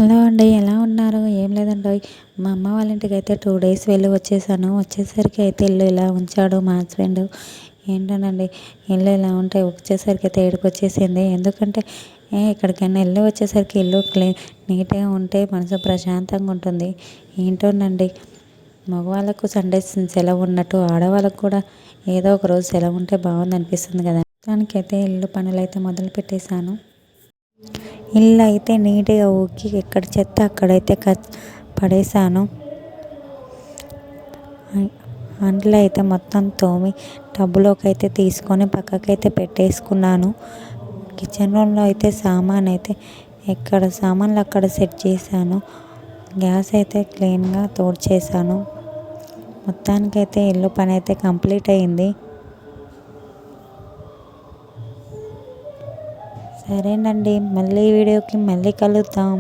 Hello అండి, ఎలా ఉన్నారు? ఏం లేదండి, మా అమ్మ వాళ్ళ ఇంటికి అయితే 2 డేస్ వెళ్ళి వచ్చేసాను. వచ్చేసరికి అయితే ఇల్లు ఇలా ఉంచాడు మా హస్బెండ్. ఏంటోనండి, ఇల్లు ఇలా ఉంటే వచ్చేసరికి అయితే ఏడుపొచ్చేసింది. ఎందుకంటే ఎక్కడికైనా వెళ్ళి వచ్చేసరికి ఇల్లు నీట్గా ఉంటే మనసు ప్రశాంతంగా ఉంటుంది. ఏంటోనండి, మగవాళ్ళకు సండే సెలవు ఉన్నట్టు ఆడవాళ్ళకు కూడా ఏదో ఒక రోజు సెలవు ఉంటే బాగుంది అనిపిస్తుంది కదా. దానికైతే ఇల్లు పనులు అయితే మొదలు పెట్టేశాను. ఇల్లు అయితే నీట్గా ఊకి ఎక్కడ చెత్త అక్కడైతే పడేసాను. అంట్లో అయితే మొత్తం తోమి టబ్బులోకి అయితే తీసుకొని పక్కకైతే పెట్టేసుకున్నాను. కిచెన్ రూమ్లో అయితే సామాన్ అయితే ఎక్కడ సామాన్లు అక్కడ సెట్ చేశాను. గ్యాస్ అయితే క్లీన్గా తోడ్చేసాను. మొత్తానికైతే ఇల్లు పని అయితే కంప్లీట్ అయింది. సరేనండి, మళ్ళీ వీడియోకి మళ్ళీ కలుద్దాం.